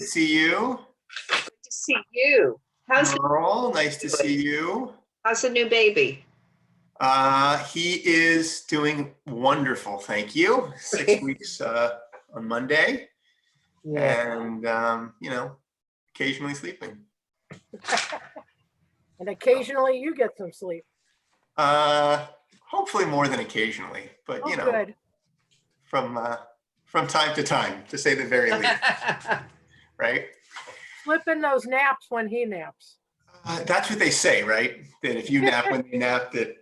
to see you. Good to see you. Merle, nice to see you. How's the new baby? He is doing wonderful, thank you. 6 weeks on Monday. Yeah. And, occasionally sleeping. And occasionally you get some sleep. Hopefully more than occasionally, but Good. from time to time, to say the very least, right? Slip in those naps when he naps. That's what they say, right? That if you nap when they nap, that,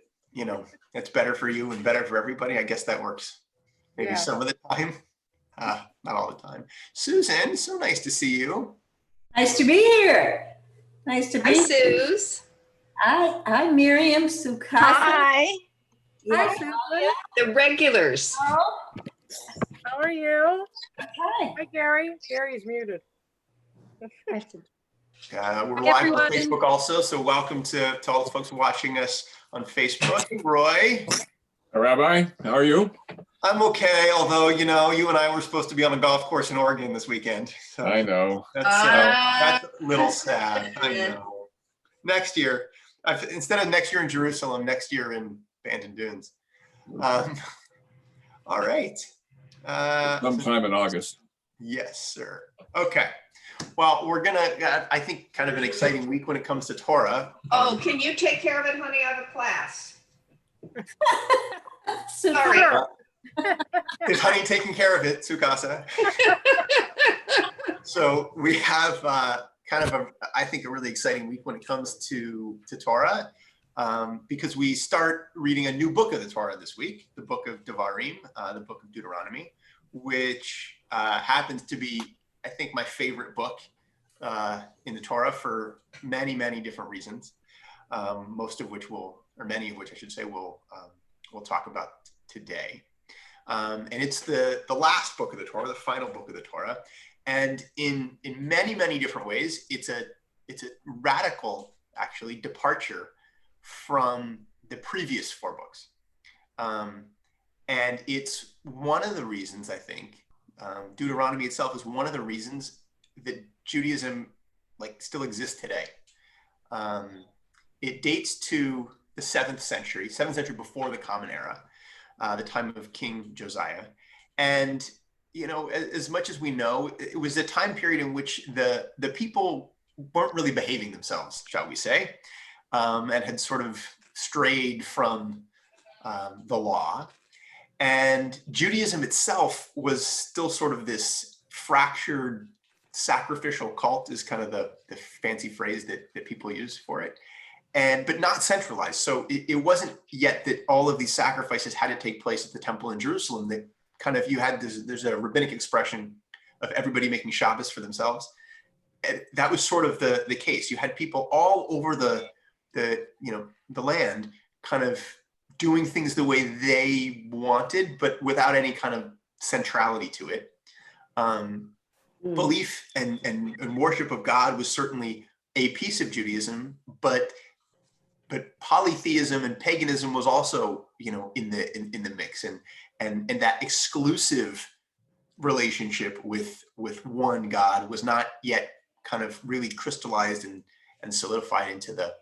that's better for you and better for everybody. I guess that works maybe some of the time, not all the time. Susan, so nice to see you. Nice to be here. Nice to be Hi, here. Suze. Hi, Miriam, Sukasa. Hi. Hi, Yeah. Susan. The regulars. How are you? Hi. Hi, Gary. Gary's muted. We're Hi, live everyone. on Facebook also, so welcome to all the folks watching us on Facebook. Roy. Hi, Rabbi, how are you? I'm okay, although, you and I were supposed to be on a golf course in Oregon this weekend. So I know. that's a little sad. I know. Next year, instead of next year in Jerusalem, next year in Bandon Dunes. All right. Sometime in August. Yes, sir. Okay. Well, we're gonna, I think, kind of an exciting week when it comes to Torah. Oh, can you take care of it, honey? I have a class. Sorry. Is Honey taking care of it, Sukasa? So we have kind of I think, a really exciting week when it comes to Torah, because we start reading a new book of the Torah this week, the Book of Devarim, the Book of Deuteronomy, which happens to be, I think, my favorite book in the Torah for many, many different reasons, many of which I should say, we'll talk about today. And it's the last book of the Torah, the final book of the Torah. And in many, many different ways, it's a radical, actually, departure from the previous four books. And it's one of the reasons, I think, Deuteronomy itself is one of the reasons that Judaism still exists today. It dates to the 7th century before the Common Era, the time of King Josiah. And, as much as we know, it was a time period in which the people weren't really behaving themselves, shall we say, and had sort of strayed from the law. And Judaism itself was still sort of this fractured sacrificial cult, is kind of the fancy phrase that people use for it, but not centralized. So it wasn't yet that all of these sacrifices had to take place at the temple in Jerusalem. That kind of, there's a rabbinic expression of everybody making Shabbos for themselves. And that was sort of the case. You had people all over the land kind of doing things the way they wanted, but without any kind of centrality to it. Belief and worship of God was certainly a piece of Judaism, but polytheism and paganism was also, in the mix, and that exclusive relationship with one God was not yet kind of really crystallized and solidified into the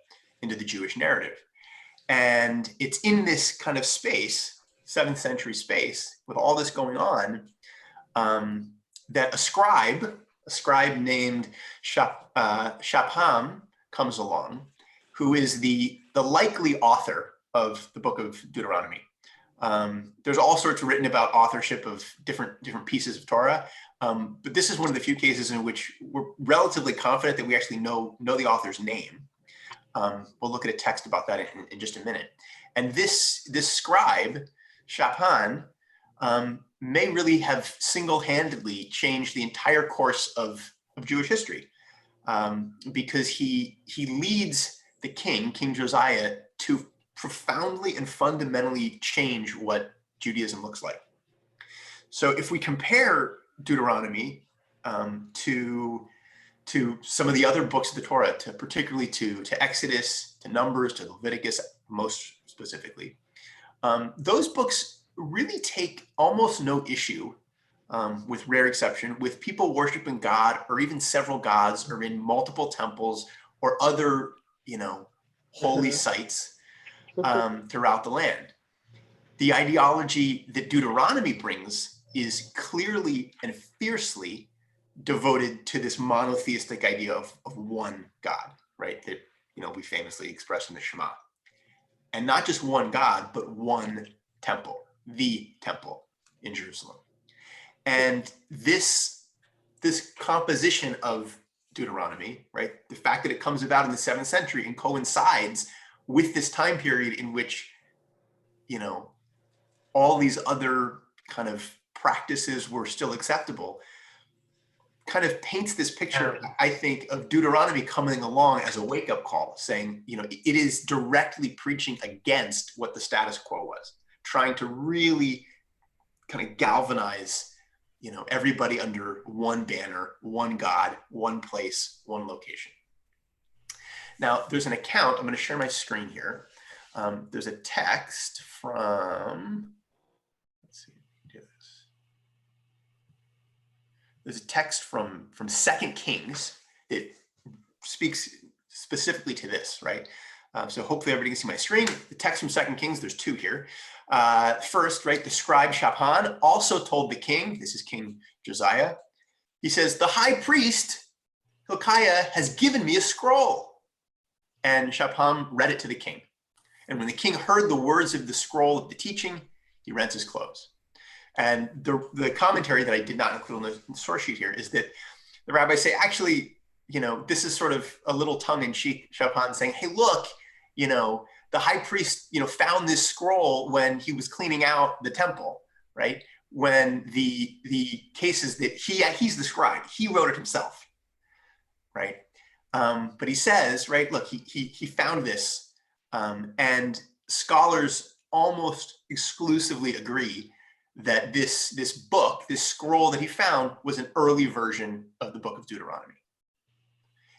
Jewish narrative. And it's in this kind of space, 7th century space, with all this going on, that a scribe named Shaphan comes along, who is the likely author of the Book of Deuteronomy. There's all sorts written about authorship of different pieces of Torah, but this is one of the few cases in which we're relatively confident that we actually know the author's name. We'll look at a text about that in just a minute. And this scribe, Shaphan, may really have single-handedly changed the entire course of Jewish history, because he leads the King Josiah, to profoundly and fundamentally change what Judaism looks like. So if we compare Deuteronomy to some of the other books of the Torah, particularly to Exodus, to Numbers, to Leviticus, most specifically, those books really take almost no issue with rare exception, with people worshiping God or even several gods or in multiple temples or other, holy sites throughout the land. The ideology that Deuteronomy brings is clearly and fiercely devoted to this monotheistic idea of one God, right? That, we famously express in the Shema. And not just one God, but one temple, the temple in Jerusalem. And this composition of Deuteronomy, right? The fact that it comes about in the 7th century and coincides with this time period in which, all these other kind of practices were still acceptable, kind of paints this picture, I think, of Deuteronomy coming along as a wake-up call, saying, it is directly preaching against what the status quo was, trying to really kind of galvanize, everybody under one banner, one God, one place, one location. Now, there's an account. I'm going to share my screen here. There's a text from, let's see, do this. There's a text from 2 Kings that speaks specifically to this, right? So hopefully everybody can see my screen. The text from 2 Kings, there's two here. First, right, the scribe Shaphan also told the king, this is King Josiah, he says, the high priest Hilkiah has given me a scroll. And Shaphan read it to the king. And when the king heard the words of the scroll of the teaching, he rent his clothes. And the commentary that I did not include on the source sheet here is that the rabbis say, actually, this is sort of a little tongue-in-cheek, Shaphan saying, hey, look, the high priest, found this scroll when he was cleaning out the temple, right? When the cases that he's the scribe, he wrote it himself, right? But he says, right, look, he found this, and scholars almost exclusively agree that this book, this scroll that he found, was an early version of the Book of Deuteronomy.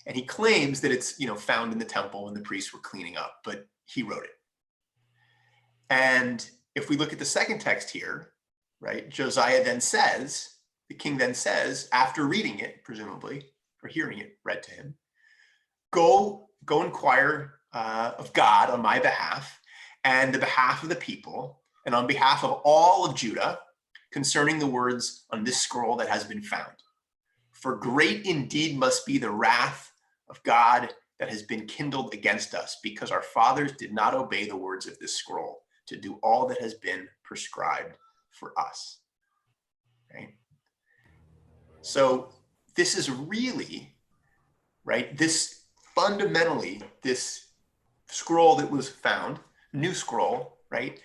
And he claims that it's, found in the temple when the priests were cleaning up, but he wrote it. And if we look at the second text here, right, Josiah then says, the king then says, after reading it, presumably, or hearing it read to him, go inquire of God on my behalf and the behalf of the people and on behalf of all of Judah concerning the words on this scroll that has been found. For great indeed must be the wrath of God that has been kindled against us, because our fathers did not obey the words of this scroll to do all that has been prescribed for us. Right? So this is really, right, this fundamentally, this scroll that was found, new scroll, right,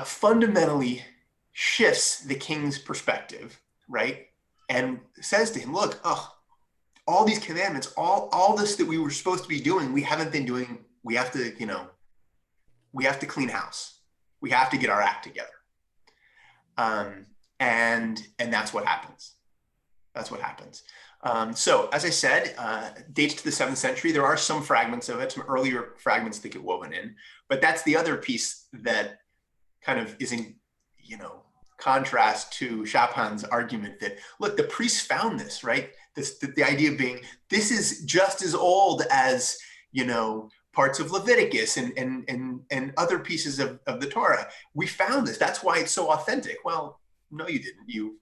fundamentally shifts the king's perspective, right, and says to him, look, all these commandments, all this that we were supposed to be doing, we haven't been doing. We have to, we have to clean house. We have to get our act together. And that's what happens. That's what happens. So as I said, dates to the 7th century. There are some fragments of it, some earlier fragments that get woven in, but that's the other piece that kind of is in, contrast to Shaphan's argument that, look, the priests found this, right? The idea being, this is just as old as, parts of Leviticus and other pieces of the Torah. We found this. That's why it's so authentic. Well, no, you didn't. You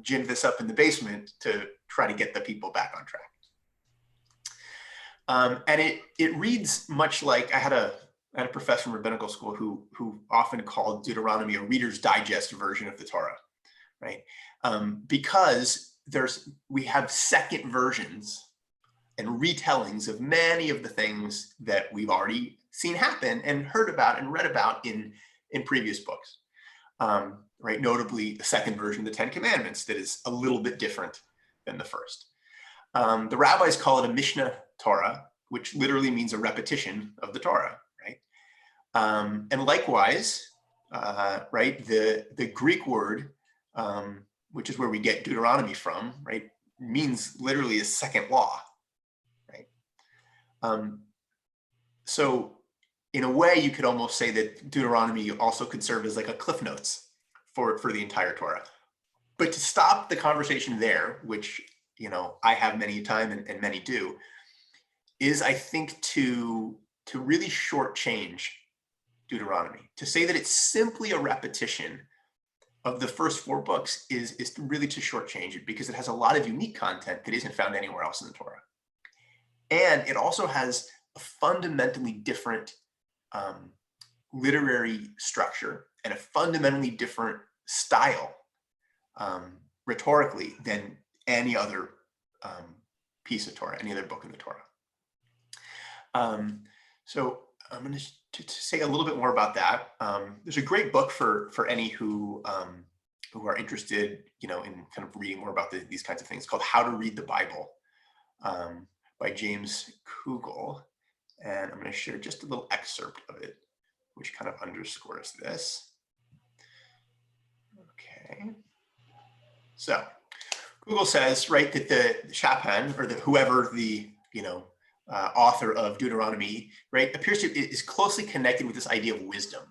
ginned this up in the basement to try to get the people back on track. And it reads much like, I had a professor in rabbinical school who often called Deuteronomy a Reader's Digest version of the Torah, right? Because we have second versions and retellings of many of the things that we've already seen happen and heard about and read about in previous books, right? Notably, the second version of the Ten Commandments that is a little bit different than the first. The rabbis call it a Mishnah Torah, which literally means a repetition of the Torah, right? And likewise, right, the Greek word, which is where we get Deuteronomy from, right, means literally a second law, right? So in a way, you could almost say that Deuteronomy also could serve as like a Cliff Notes for the entire Torah. But to stop the conversation there, which, I have many a time and many do, is I think to really shortchange Deuteronomy. To say that it's simply a repetition of the first 4 books is really to shortchange it, because it has a lot of unique content that isn't found anywhere else in the Torah. And it also has a fundamentally different literary structure and a fundamentally different style rhetorically than any other piece of Torah, any other book in the Torah. So I'm going to say a little bit more about that. There's a great book for any who are interested, in kind of reading more about these kinds of things, called How to Read the Bible by James Kugel. And I'm going to share just a little excerpt of it, which kind of underscores this. Okay. So Google says, right, that the Shaphan, or whoever the, author of Deuteronomy, right, is closely connected with this idea of wisdom.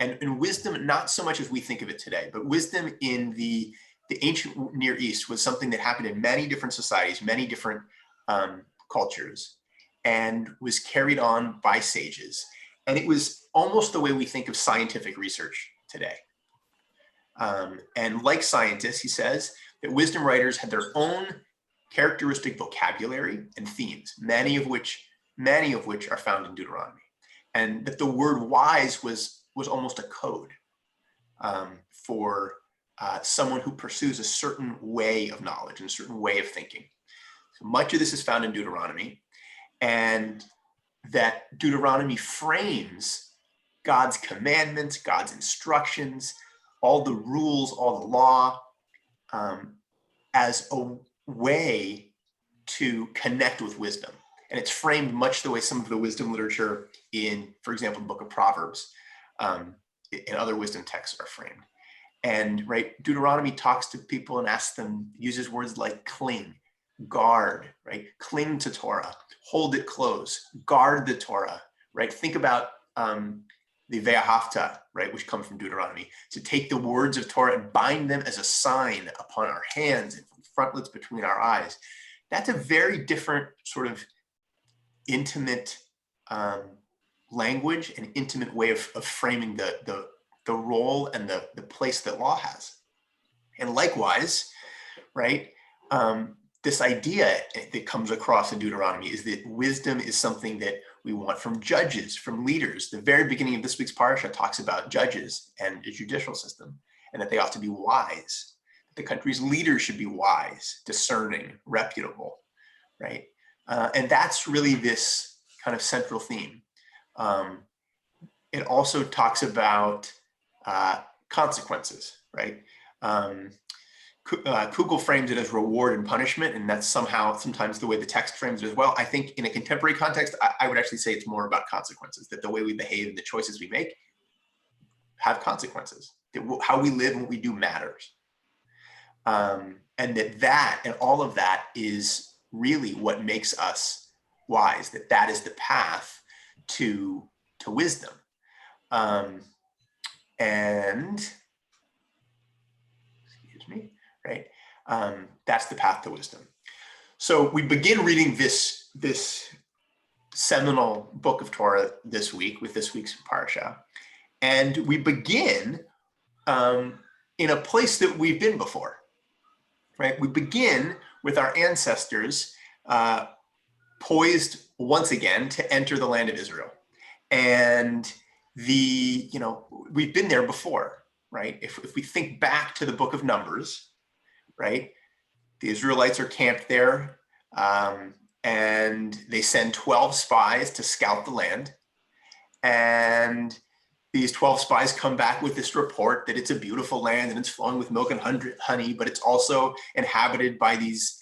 And wisdom, not so much as we think of it today, but wisdom in the ancient Near East was something that happened in many different societies, many different cultures, and was carried on by sages. And it was almost the way we think of scientific research today. And like scientists, he says that wisdom writers had their own characteristic vocabulary and themes, many of which are found in Deuteronomy. And that the word wise was almost a code for someone who pursues a certain way of knowledge and a certain way of thinking. So much of this is found in Deuteronomy, and that Deuteronomy frames God's commandments, God's instructions, all the rules, all the law, as a way to connect with wisdom. And it's framed much the way some of the wisdom literature in, for example, the Book of Proverbs and other wisdom texts are framed. And right, Deuteronomy talks to people and asks them, uses words like cling, guard, right? Cling to Torah, hold it close, guard the Torah, right? Think about the Ve'ahavta, right, which comes from Deuteronomy, to take the words of Torah and bind them as a sign upon our hands and frontlets between our eyes. That's a very different sort of intimate language and intimate way of framing the role and the place that law has. And likewise, right, this idea that comes across in Deuteronomy is that wisdom is something that we want from judges, from leaders. The very beginning of this week's parsha talks about judges and the judicial system, and that they ought to be wise. The country's leaders should be wise, discerning, reputable, right? And that's really this kind of central theme. It also talks about consequences, right? Kugel frames it as reward and punishment, and that's sometimes the way the text frames it as well. I think in a contemporary context, I would actually say it's more about consequences, that the way we behave and the choices we make have consequences, that how we live and what we do matters. And that and all of that is really what makes us wise, that is the path to wisdom. And excuse me, right? That's the path to wisdom. So we begin reading this seminal book of Torah this week with this week's parsha, and we begin in a place that we've been before, right? We begin with our ancestors poised once again to enter the land of Israel, and we've been there before, right? If we think back to the book of Numbers, right? The Israelites are camped there, and they send 12 spies to scout the land. And these 12 spies come back with this report that it's a beautiful land and it's flowing with milk and honey, but it's also inhabited by these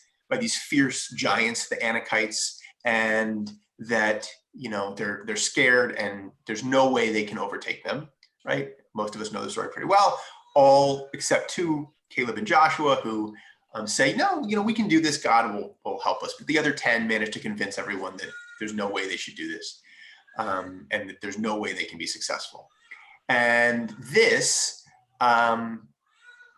fierce giants, the Anakites, and that they're scared and there's no way they can overtake them, right? Most of us know the story pretty well, all except 2, Caleb and Joshua, who say, no, we can do this, God will help us. But the other 10 managed to convince everyone that there's no way they should do this, and that there's no way they can be successful. And this,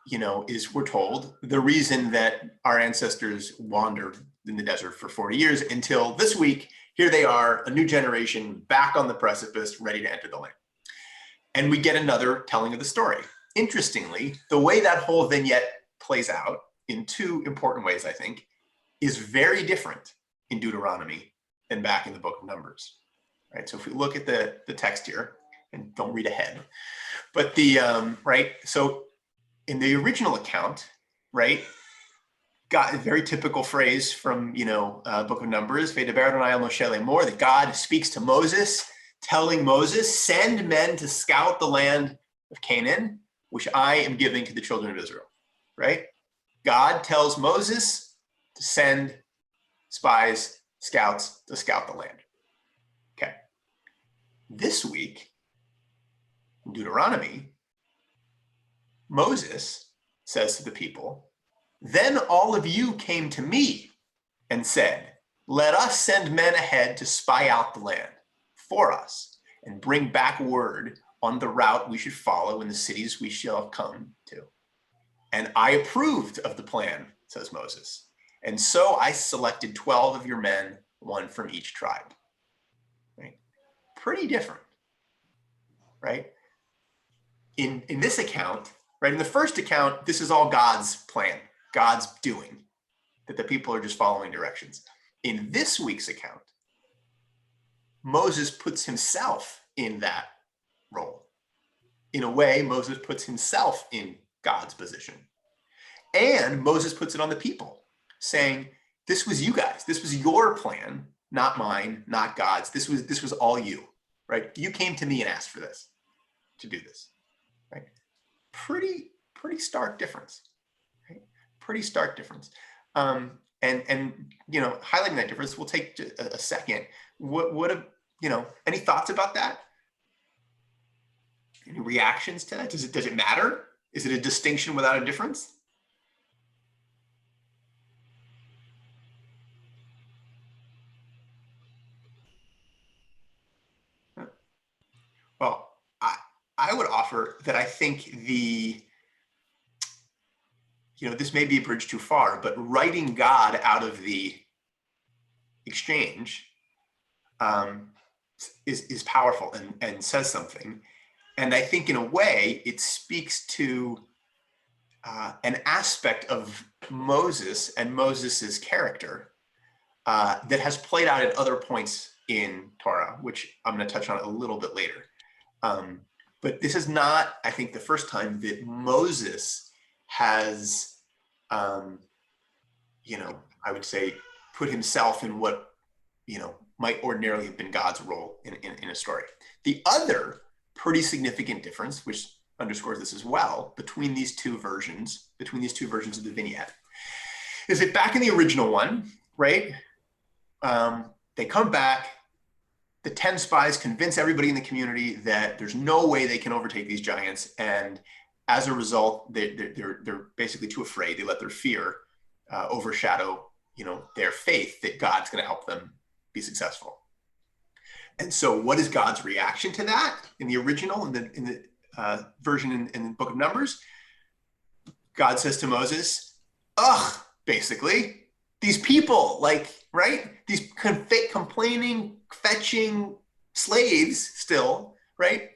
is, we're told, the reason that our ancestors wandered in the desert for 40 years until this week, here they are, a new generation back on the precipice, ready to enter the land. And we get another telling of the story. Interestingly, the way that whole vignette plays out in two important ways, I think, is very different in Deuteronomy than back in the Book of Numbers, right? So if we look at the text here, and don't read ahead, but so in the original account, right, got a very typical phrase from, Book of Numbers, V'yedaber Adonai el Moshe lemor, that God speaks to Moses, telling Moses, send men to scout the land of Canaan, which I am giving to the children of Israel, right? God tells Moses to send spies, scouts to scout the land. Okay. This week, in Deuteronomy, Moses says to the people, then all of you came to me and said, let us send men ahead to spy out the land for us and bring back word on the route we should follow in the cities we shall come to. And I approved of the plan, says Moses. And so I selected 12 of your men, one from each tribe. Right? Pretty different, right? In this account, right, in the first account, this is all God's plan, God's doing, that the people are just following directions. In this week's account, Moses puts himself in that role. In a way, Moses puts himself in God's position. And Moses puts it on the people, saying, this was you guys, this was your plan, not mine, not God's. This was all you, right? You came to me and asked for this, to do this, right? Pretty stark difference, right? Pretty stark difference. And highlighting that difference, we'll take a second. Any thoughts about that? Any reactions to that? Does it matter? Is it a distinction without a difference? Well, I would offer that I think this may be a bridge too far, but writing God out of the exchange is powerful and says something. And I think in a way it speaks to an aspect of Moses and Moses's character that has played out at other points in Torah, which I'm going to touch on a little bit later. But this is not, I think, the first time that Moses has, I would say, put himself in what, might ordinarily have been God's role in a story. The other pretty significant difference, which underscores this as well, between these two versions of the vignette, is that back in the original one, right, they come back, the 10 spies convince everybody in the community that there's no way they can overtake these giants, and as a result, they're basically too afraid. They let their fear overshadow, their faith that God's going to help them be successful. And so, what is God's reaction to that in the original, in the version in the Book of Numbers? God says to Moses, "Ugh, basically, these people, these complaining, fetching slaves still, right?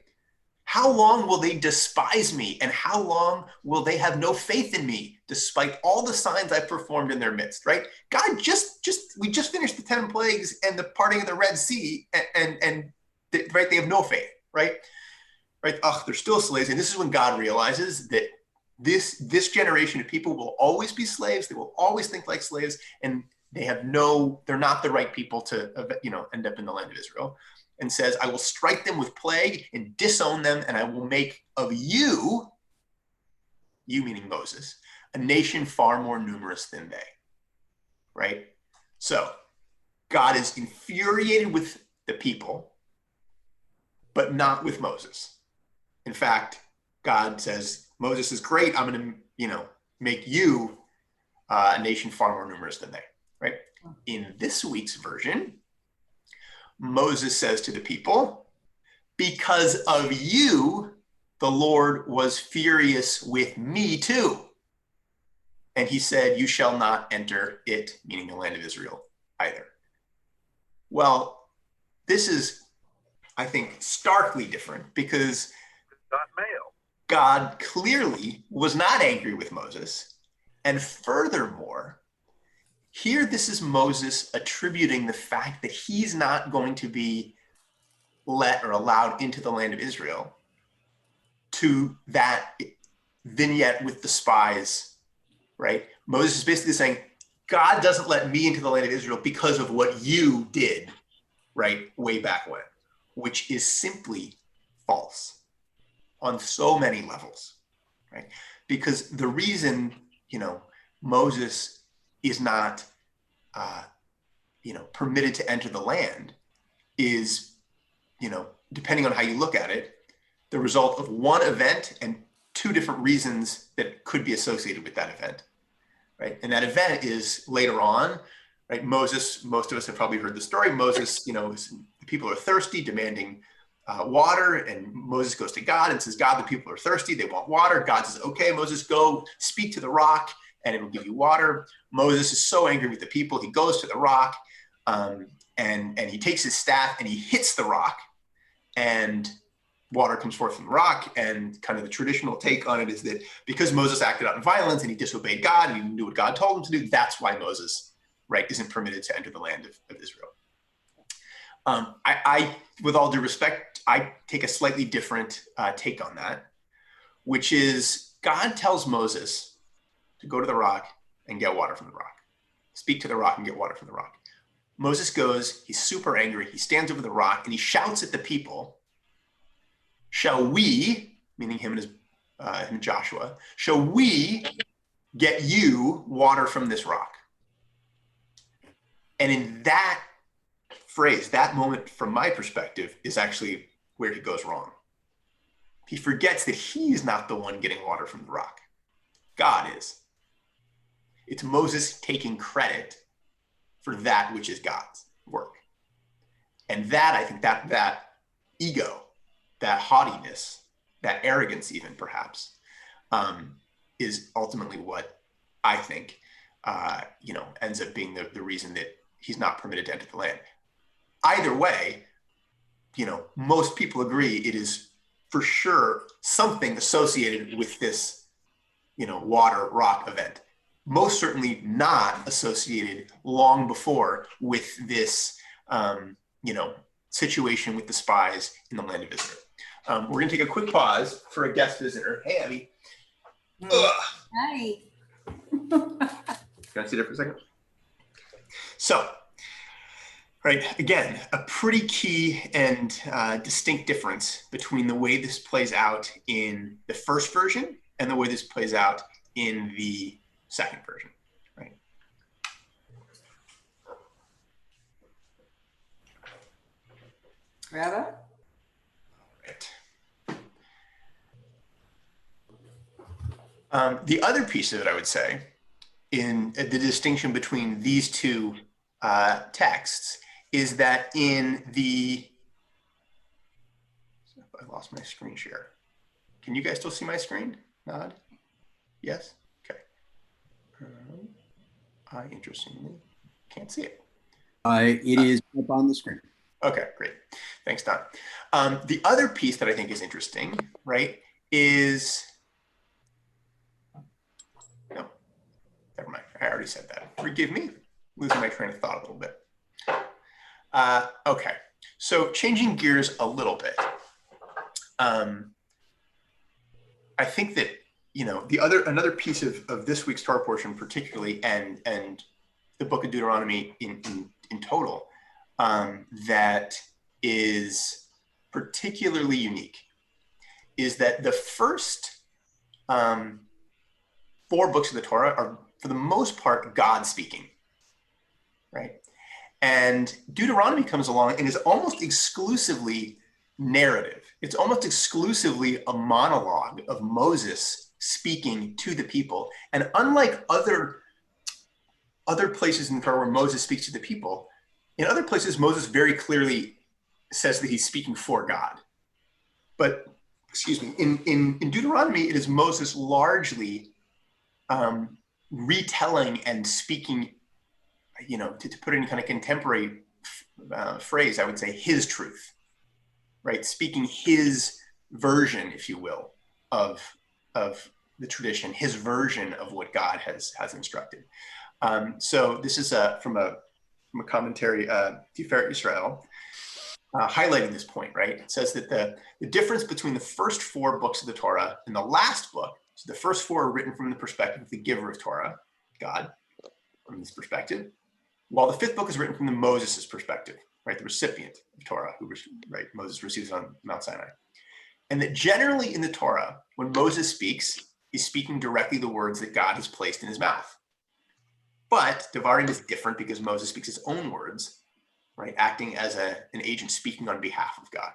How long will they despise me, and how long will they have no faith in me, despite all the signs I've performed in their midst," right? God, we just finished the 10 plagues and the parting of the Red Sea, and they have no faith, right? Ugh, they're still slaves. And this is when God realizes that this generation of people will always be slaves. They will always think like slaves, and they're not the right people to, end up in the land of Israel, and says, I will strike them with plague and disown them, and I will make of you meaning Moses, a nation far more numerous than they, right? So God is infuriated with the people, but not with Moses. In fact, God says, Moses is great. I'm going to, make you a nation far more numerous than they, right? In this week's version, Moses says to the people, because of you, the Lord was furious with me too. And he said, you shall not enter it, meaning the land of Israel either. Well, this is, I think, starkly different because God clearly was not angry with Moses. And furthermore, here this is Moses attributing the fact that he's not going to be let or allowed into the land of Israel to that vignette with the spies, right? Moses is basically saying, God doesn't let me into the land of Israel because of what you did, right, way back when, which is simply false on so many levels, right? Because the reason, Moses is not, permitted to enter the land is, depending on how you look at it, the result of one event and two different reasons that could be associated with that event, right? And that event is later on, right? Moses, most of us have probably heard the story. Moses, the people are thirsty, demanding water, and Moses goes to God and says, God, the people are thirsty, they want water. God says, okay, Moses, go speak to the rock and it will give you water. Moses is so angry with the people, he goes to the rock and he takes his staff and he hits the rock, and water comes forth from the rock. And kind of the traditional take on it is that because Moses acted out in violence and he disobeyed God and he didn't do what God told him to do, that's why Moses, right, isn't permitted to enter the land of Israel. I, with all due respect, I take a slightly different take on that, which is God tells Moses to go to the rock and get water from the rock. Speak to the rock and get water from the rock. Moses goes, he's super angry, he stands over the rock and he shouts at the people, shall we, meaning him and Joshua, shall we get you water from this rock? And in that phrase, that moment from my perspective is actually where he goes wrong. He forgets that he's not the one getting water from the rock. God is. It's Moses taking credit for that which is God's work. And that, I think, that ego, that haughtiness, that arrogance even perhaps, is ultimately what I think, ends up being the reason that he's not permitted to enter the land. Either way, most people agree it is for sure something associated with this, water rock event. Most certainly not associated long before with this, situation with the spies in the land of Israel. We're going to take a quick pause for a guest visitor. Hey, Abby. Hi. Can I sit there for a second? So, right, again, a pretty key and distinct difference between the way this plays out in the first version and the way this plays out in the second version, right? Rabbi? Right. The other piece of it, I would say, in the distinction between these two texts is that in the, I lost my screen share. Can you guys still see my screen? Nod? Yes? Okay. I interestingly can't see it. It is up on the screen. Okay, great. Thanks, Don. The other piece that I think is interesting, right, is, no, never mind. I already said that. Forgive me, losing my train of thought a little bit. Okay, so changing gears a little bit. I think that, another piece of this week's Torah portion particularly, and the Book of Deuteronomy in total, that is particularly unique is that the first 4 books of the Torah are, for the most part, God speaking, right? And Deuteronomy comes along and is almost exclusively narrative. It's almost exclusively a monologue of Moses speaking to the people. And unlike other places in the Torah where Moses speaks to the people, in other places, Moses very clearly says that he's speaking for God. But excuse me, in Deuteronomy, it is Moses largely retelling and speaking, to put it in kind of contemporary phrase, I would say his truth, right? Speaking his version, if you will, of the tradition, his version of what God has instructed. So this is from a commentary, Tiferet Israel, highlighting this point, right? It says that the difference between the first 4 books of the Torah and the last book, so the first 4 are written from the perspective of the giver of Torah, God, from this perspective, while the 5th book is written from the Moses' perspective, right? The recipient of Torah, right? Moses receives it on Mount Sinai. And that generally in the Torah, when Moses speaks, he's speaking directly the words that God has placed in his mouth. But Devarim is different because Moses speaks his own words, right? Acting as an agent speaking on behalf of God,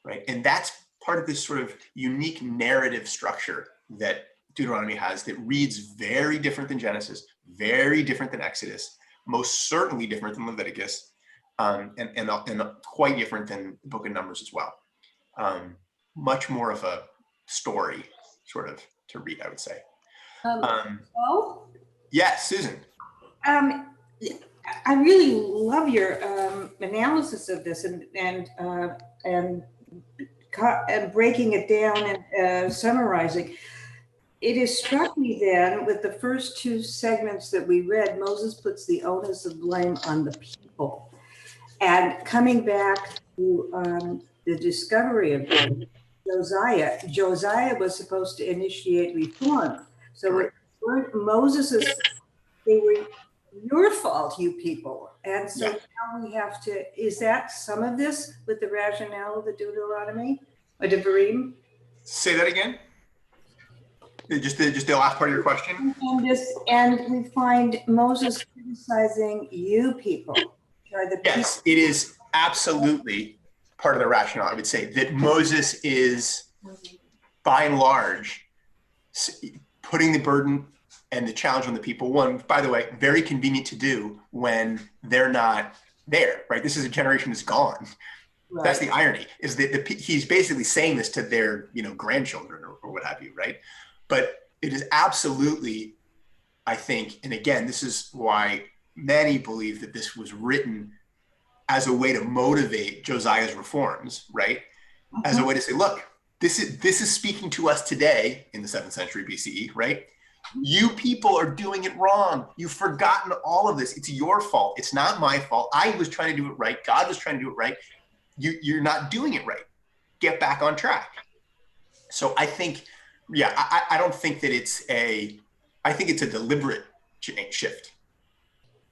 right? And that's part of this sort of unique narrative structure that Deuteronomy has that reads very different than Genesis, very different than Exodus, most certainly different than Leviticus, and quite different than the Book of Numbers as well. Much more of a story sort of to read, I would say. Oh, Yes, Susan. I really love your analysis of this and breaking it down and summarizing. It has struck me then with the first 2 segments that we read, Moses puts the onus of blame on the people. And coming back to the discovery of Josiah was supposed to initiate reform. So it weren't Moses's, they were your fault, you people. And so now we have to, is that some of this with the rationale of the Deuteronomy or Devarim? Say that again. Just the last part of your question. And we find Moses criticizing you people. Yes, it is absolutely part of the rationale. I would say that Moses is, by and large, putting the burden and the challenge on the people. One, by the way, very convenient to do when they're not there, right? This is a generation that's gone. Right. That's the irony, is that he's basically saying this to their, grandchildren or what have you, right? But it is absolutely, I think, and again, this is why many believe that this was written as a way to motivate Josiah's reforms, right? As a way to say, look, this is speaking to us today in the 7th century BCE, right? You people are doing it wrong. You've forgotten all of this. It's your fault. It's not my fault. I was trying to do it right. God was trying to do it right. You're not doing it right. Get back on track. So I think, I don't think that I think it's a deliberate shift,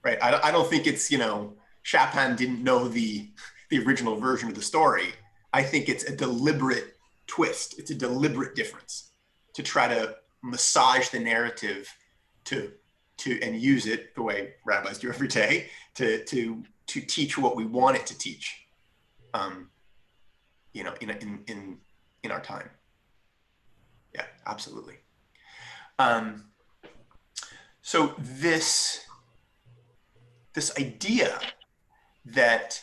right? I don't think it's, Chapin didn't know the original version of the story. I think it's a deliberate twist. It's a deliberate difference to try to massage the narrative to and use it the way rabbis do every day to teach what we want it to teach, in our time. Yeah, absolutely. So this idea that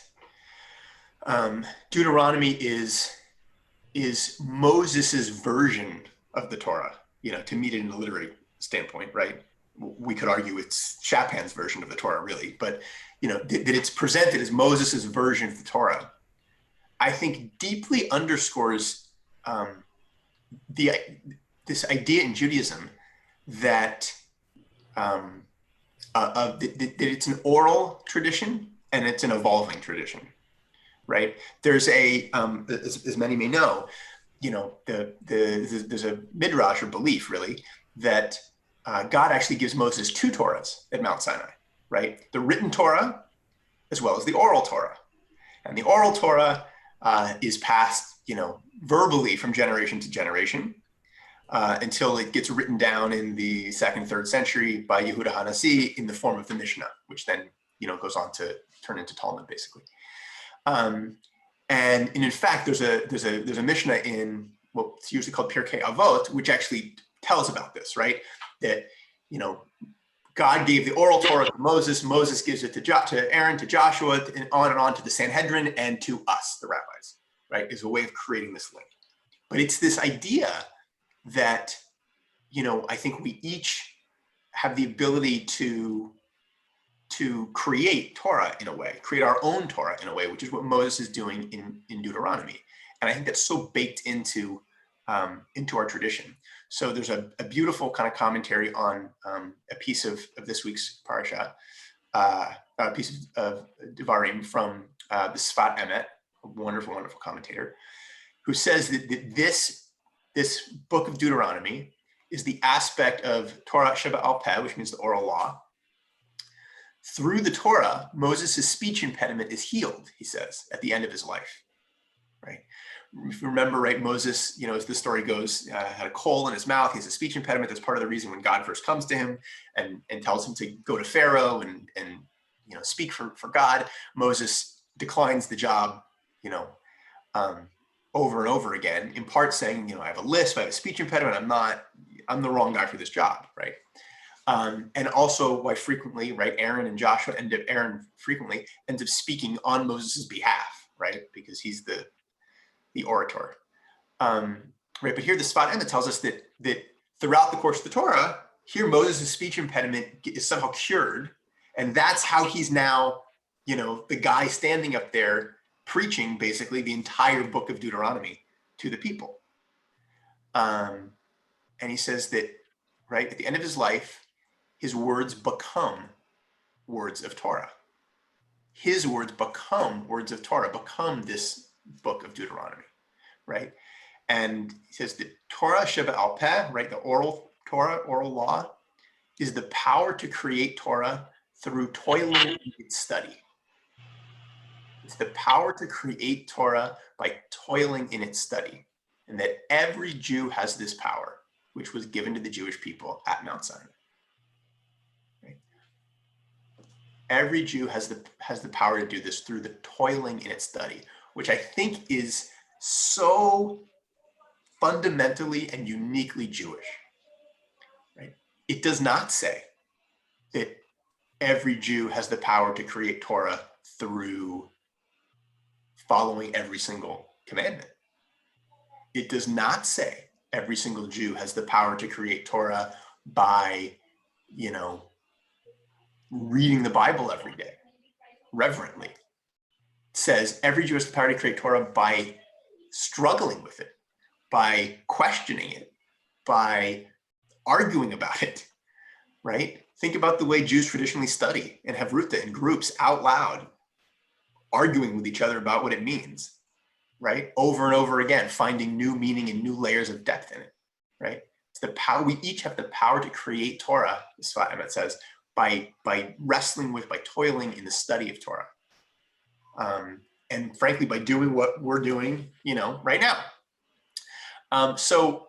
Deuteronomy is Moses's version of the Torah, to meet it in a literary standpoint, right? We could argue it's Chapin's version of the Torah, really, but that it's presented as Moses's version of the Torah, I think deeply underscores this idea in Judaism that that it's an oral tradition and it's an evolving tradition, right? There's as many may know, there's a midrash or belief really that God actually gives Moses 2 Torahs at Mount Sinai, right? The written Torah as well as the oral Torah, and the oral Torah is passed, verbally from generation to generation until it gets written down in the 2nd, 3rd century by Yehuda HaNasi in the form of the Mishnah, which then goes on to turn into Talmud, basically. And in fact, there's a Mishnah in what's usually called Pirkei Avot, which actually tells about this, right? That God gave the oral Torah to Moses. Moses gives it to Aaron, to Joshua, and on to the Sanhedrin and to us, the rabbis, right? Is a way of creating this link. But it's this idea that, I think we each have the ability to create Torah in a way, create our own Torah in a way, which is what Moses is doing in Deuteronomy. And I think that's so baked into our tradition. So there's a beautiful kind of commentary on a piece of this week's parasha, a piece of Devarim from the Sfat Emet, a wonderful, wonderful commentator, who says that this book of Deuteronomy is the aspect of Torah Sheba'al Peh, which means the oral law. Through the Torah, Moses' speech impediment is healed, he says, at the end of his life, right? If you remember, right, Moses, as the story goes, had a coal in his mouth. He has a speech impediment. That's part of the reason when God first comes to him and tells him to go to Pharaoh and speak for God, Moses declines the job, over and over again, in part saying, I have a lisp, I have a speech impediment, I'm the wrong guy for this job, right? And also why frequently, right, Aaron frequently ends up speaking on Moses' behalf, right? Because he's the orator. Right, but here the Sfat Emet tells us that throughout the course of the Torah, here Moses' speech impediment is somehow cured. And that's how he's now, the guy standing up there preaching basically the entire book of Deuteronomy to the people. And he says that, right, at the end of his life, his words become words of Torah. His words become words of Torah, become this book of Deuteronomy, right? And he says that Torah Sheba'al Peh, right, the oral Torah, oral law, is the power to create Torah through toiling in its study. It's the power to create Torah by toiling in its study. And that every Jew has this power, which was given to the Jewish people at Mount Sinai. Right? Every Jew has the power to do this through the toiling in its study, which I think is so fundamentally and uniquely Jewish. Right? It does not say that every Jew has the power to create Torah through following every single commandment. It does not say every single Jew has the power to create Torah by, reading the Bible every day, reverently. It says every Jew has the power to create Torah by struggling with it, by questioning it, by arguing about it, right? Think about the way Jews traditionally study and have Ruta in groups out loud, arguing with each other about what it means, right? Over and over again, finding new meaning and new layers of depth in it, right? It's the power, we each have the power to create Torah, the Sfat Emet says, by wrestling with, by toiling in the study of Torah. And frankly, by doing what we're doing, right now. So,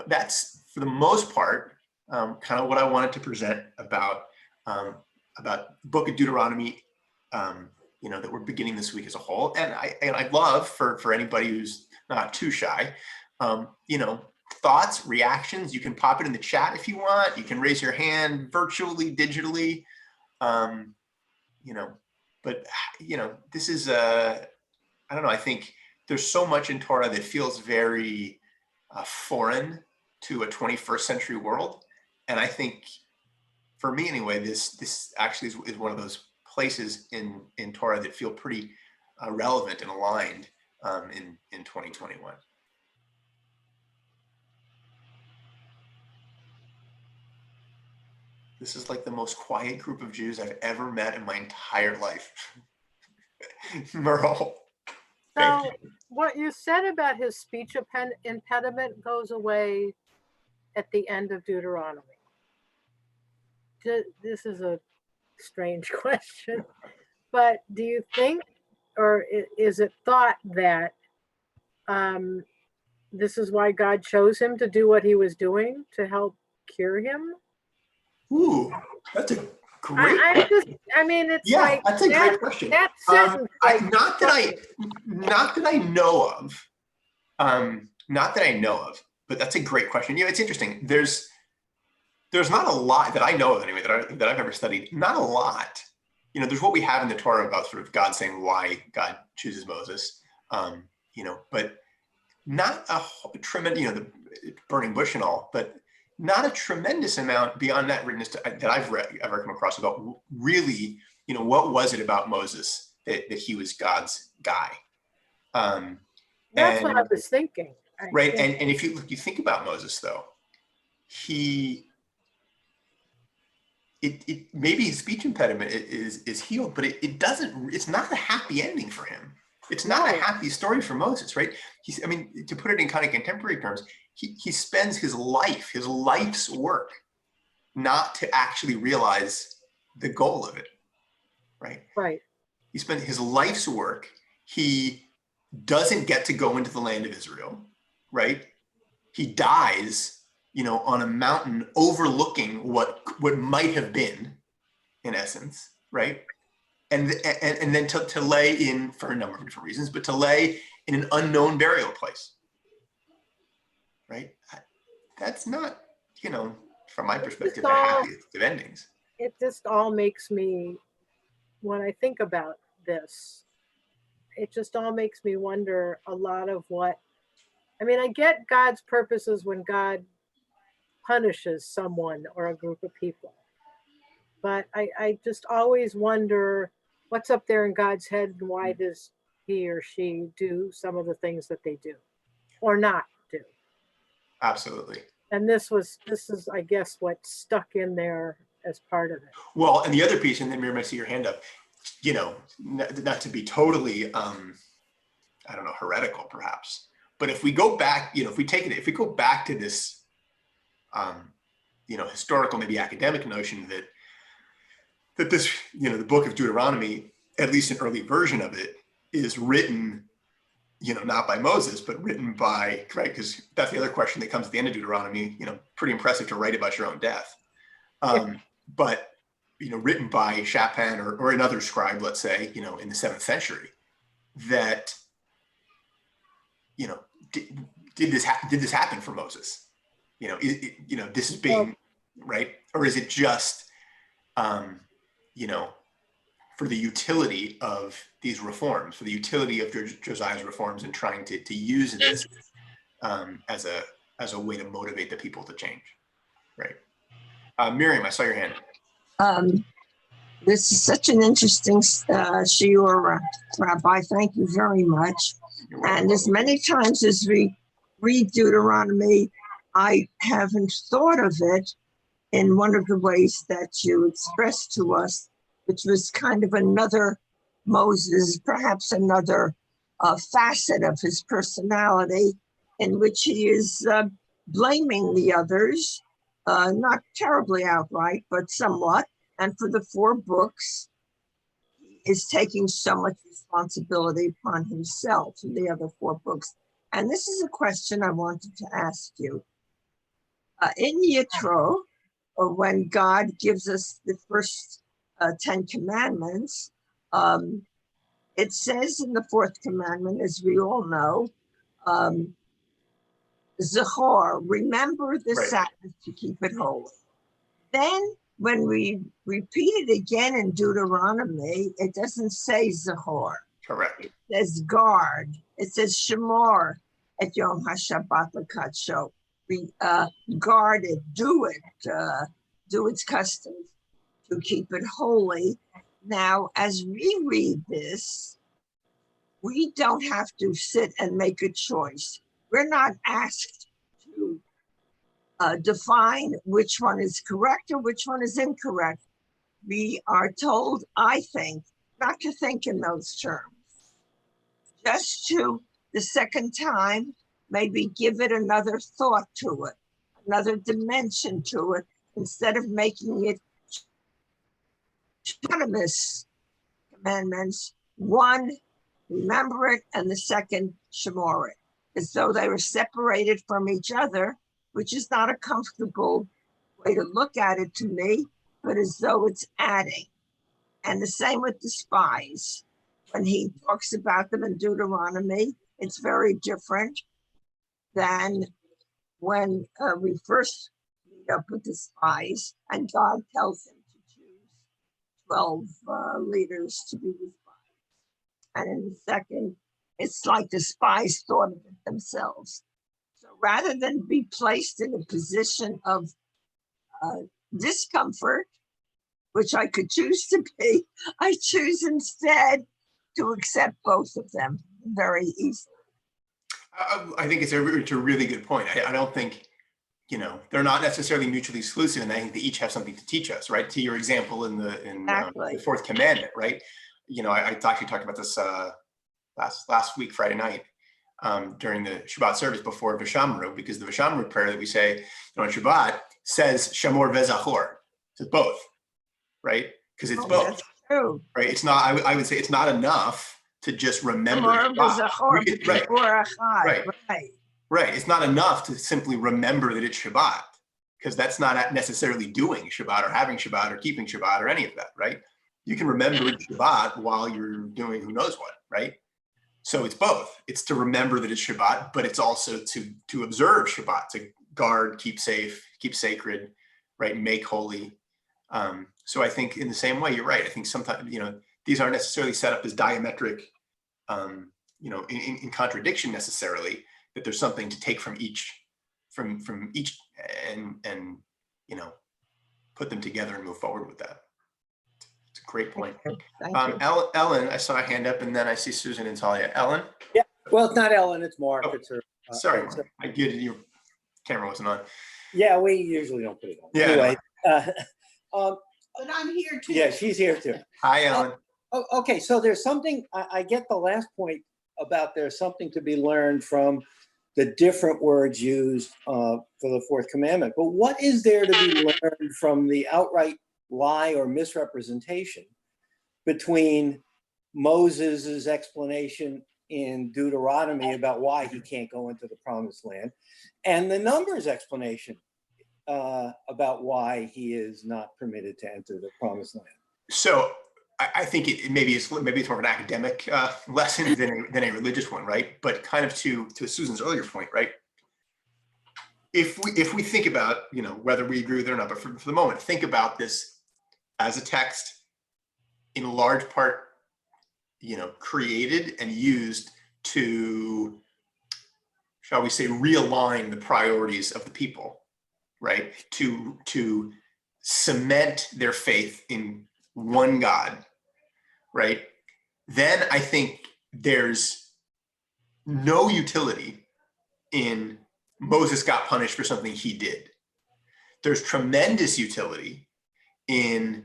that's for the most part, kind of what I wanted to present about Book of Deuteronomy, that we're beginning this week as a whole. And I'd love for anybody who's not too shy, thoughts, reactions. You can pop it in the chat if you want. You can raise your hand virtually, digitally, but this is I don't know. I think there's so much in Torah that feels very foreign to a 21st century world. And I think for me anyway, this actually is one of those places in Torah that feel pretty relevant and aligned in 2021. This is like the most quiet group of Jews I've ever met in my entire life. Merle. So what you said about his speech impediment goes away at the end of Deuteronomy. This is a strange question, but do you think, or is it thought that this is why God chose him to do what he was doing to help cure him? Ooh, that's a great. It's like that's a great question. That sentence, not that I know of, but that's a great question. It's interesting. There's not a lot that I know of anyway that I've ever studied. Not a lot. There's what we have in the Torah about sort of God saying why God chooses Moses. But not a tremendous, the burning bush and all, but not a tremendous amount beyond that written that I've ever come across about really, what was it about Moses that he was God's guy? That's what I was thinking. Right. And if you think about Moses, though, maybe his speech impediment is healed, but it's not a happy ending for him. It's not a happy story for Moses, right? To put it in kind of contemporary terms, he spends his life's work not to actually realize the goal of it, right? Right. He spent his life's work. He doesn't get to go into the land of Israel, right? He dies, on a mountain overlooking what might have been, in essence, right? And then to lay in, for a number of different reasons, but to lay in an unknown burial place, right? That's not, from my perspective, the happiest of endings. It just all makes me, when I think about this, it just all makes me wonder a lot of I get God's purposes when God punishes someone or a group of people. But I just always wonder what's up there in God's head and why does he or she do some of the things that they do or not do. Absolutely. And this is, I guess, what stuck in there as part of it. Well, and the other piece, and then Miriam, I see your hand up, not to be totally, heretical perhaps, but if we go back, if we go back to this, historical, maybe academic notion that this, the Book of Deuteronomy, at least an early version of it, is written, not by Moses, but written by, right? Because that's the other question that comes at the end of Deuteronomy, pretty impressive to write about your own death. But, written by Shaphan or another scribe, let's say, in the 7th century, that, did this happen for Moses? This is being, right? Or is it just, for the utility of these reforms, for the utility of Josiah's reforms and trying to use this as a way to motivate the people to change, right? Miriam, I saw your hand. This is such an interesting shiur, Rabbi. Thank you very much. And as many times as we read Deuteronomy, I haven't thought of it in one of the ways that you expressed to us, which was kind of another Moses, perhaps another facet of his personality, in which he is blaming the others, not terribly outright, but somewhat. And for the 4 books, he is taking so much responsibility upon himself in the other 4 books. And this is a question I wanted to ask you. In Yitro, or when God gives us the first 10 commandments, it says in the 4th commandment, as we all know, Zachor, remember the Sabbath to keep it holy. Then when we repeat it again in Deuteronomy, it doesn't say Zachor. Correct. It says guard. It says Shemor et Yom HaShabbat l'kadsho. Guard it, do its customs to keep it holy. Now, as we read this, we don't have to sit and make a choice. We're not asked to define which one is correct or which one is incorrect. We are told, I think, not to think in those terms. Just to, the second time, maybe give it another thought to it, another dimension to it, instead of making it autonomous commandments. One, remember it, and the second, shemor it, as though they were separated from each other, which is not a comfortable way to look at it to me, but as though it's adding. And the same with the spies. When he talks about them in Deuteronomy, it's very different than when we first meet up with the spies and God tells him to choose 12 leaders to be the spies. And in the second It's like the spies thought of it themselves. So rather than be placed in a position of discomfort, which I could choose to be, I choose instead to accept both of them very easily. I think it's a really good point. I don't think, they're not necessarily mutually exclusive, and I think they each have something to teach us, right? To your example in the Fourth Commandment, right? I actually talked about this last week, Friday night, during the Shabbat service before Vishamru, because the Vishamru prayer that we say on Shabbat says Shamor Vezachor. It's both, right? Because it's both. That's true. Right? It's not. I would say it's not enough to just remember Shabbat. Right. It's not enough to simply remember that it's Shabbat, because that's not necessarily doing Shabbat or having Shabbat or keeping Shabbat or any of that, right? You can remember Shabbat while you're doing who knows what, right? So it's both. It's to remember that it's Shabbat, but it's also to observe Shabbat, to guard, keep safe, keep sacred, right? Make holy. So I think in the same way, you're right. I think sometimes, these aren't necessarily set up as diametric, in contradiction necessarily, that there's something to take from each and put them together and move forward with that. It's a great point. Thank you. Ellen, I saw a hand up, and then I see Susan and Talia. Ellen? Yeah, well, it's not Ellen, it's Mark. Oh, it's her. Sorry, Mark. I get it. Your camera wasn't on. Yeah, we usually don't put it on. Yeah. Anyway, But I'm here too. yeah, she's here too. Hi, Ellen. Okay, so there's something, I get the last point about there's something to be learned from the different words used for the Fourth Commandment. But what is there to be learned from the outright lie or misrepresentation between Moses's explanation in Deuteronomy about why he can't go into the Promised Land and the Numbers explanation about why he is not permitted to enter the Promised Land? So I think maybe it's more of an academic lesson than a religious one, right? But kind of to Susan's earlier point, right? If we think about, whether we agree with it or not, but for the moment, think about this as a text in large part, created and used to, shall we say, realign the priorities of the people, right? To cement their faith in one God, right? Then I think there's no utility in Moses got punished for something he did. There's tremendous utility in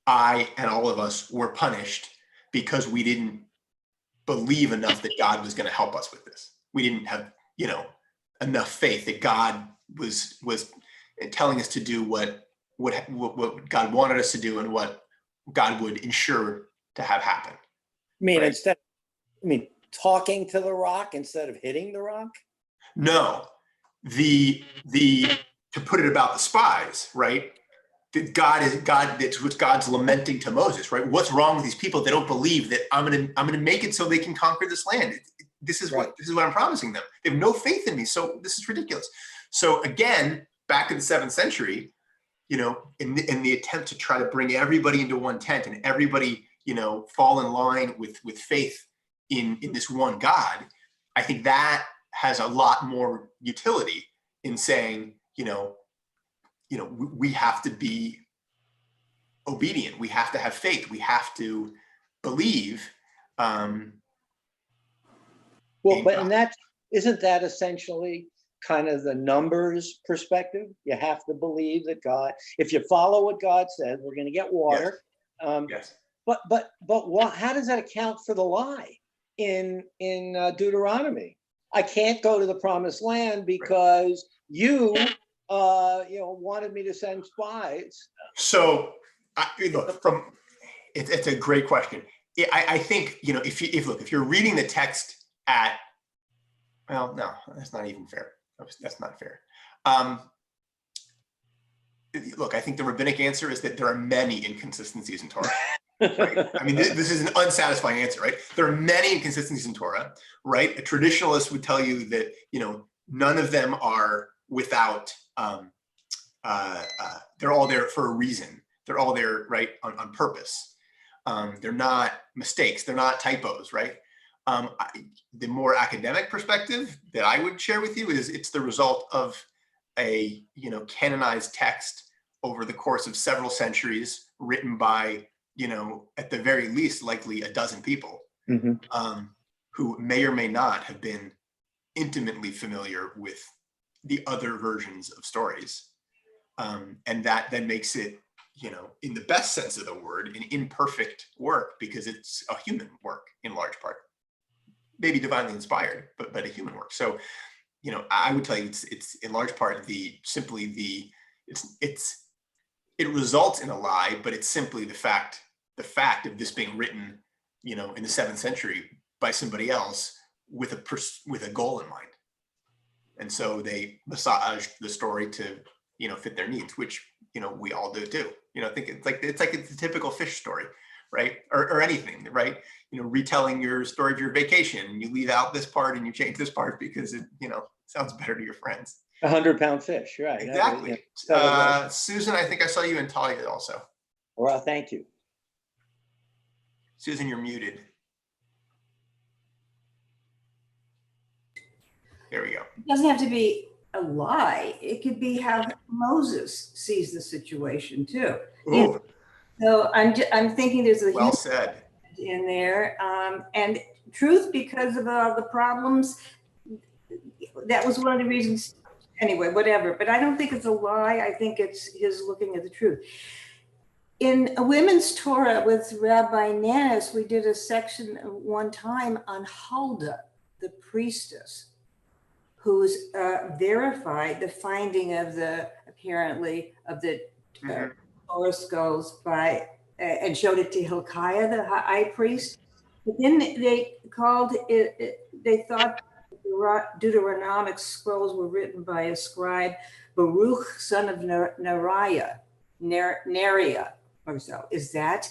I and all of us were punished because we didn't believe enough that God was going to help us with this. We didn't have, enough faith that God was telling us to do what God wanted us to do and what God would ensure to have happen. Talking to the rock instead of hitting the rock? No, to put it about the spies, right? That that's what God's lamenting to Moses, right? What's wrong with these people? They don't believe that I'm gonna make it so they can conquer this land. This is what I'm promising them. They have no faith in me, so this is ridiculous. So again, back in the 7th century, in the attempt to try to bring everybody into one tent and everybody, fall in line with faith in this one God, I think that has a lot more utility in saying, we have to be obedient. We have to have faith. We have to believe. Isn't that essentially kind of the Numbers perspective? You have to believe that God, if you follow what God said, we're going to get water. Yes. But what? How does that account for the lie in Deuteronomy? I can't go to the Promised Land because you wanted me to send spies. So, it's a great question. I think if you're reading the text no, that's not even fair. That's not fair. Look, I think the rabbinic answer is that there are many inconsistencies in Torah. Right? I mean, this is an unsatisfying answer, right? There are many inconsistencies in Torah, right? A traditionalist would tell you that, none of them are without, they're all there for a reason. They're all there, right, on purpose. They're not mistakes. They're not typos, right? The more academic perspective that I would share with you is it's the result of a, canonized text over the course of several centuries, written by, at the very least, likely a dozen people, who may or may not have been intimately familiar with the other versions of stories. And that then makes it, in the best sense of the word, an imperfect work, because it's a human work in large part, maybe divinely inspired, but a human work. So, I would tell you it's in large part it results in a lie, but it's simply the fact of this being written, in the 7th century by somebody else with a goal in mind. And so they massage the story to, fit their needs, which, we all do too. I think it's like it's a typical fish story, right? Or anything, right? Retelling your story of your vacation, you leave out this part and you change this part because it, sounds better to your friends. 100-pound fish, right? Exactly. Susan, I think I saw you and Talia also. Well, thank you. Susan, you're muted. There we go. It doesn't have to be a lie. It could be how Moses sees the situation too. Ooh, So I'm thinking there's a well human said. in there, and truth, because of all the problems. That was one of the reasons. Anyway, whatever. But I don't think it's a lie. I think it's his looking at the truth. In a women's Torah with Rabbi Nanis, we did a section one time on Huldah, the priestess, who's verified the finding of the Torah scrolls by and showed it to Hilkiah, the high priest. But then they called it. They thought the Deuteronomic scrolls were written by a scribe, Baruch, son of Neriah, or so. Is that?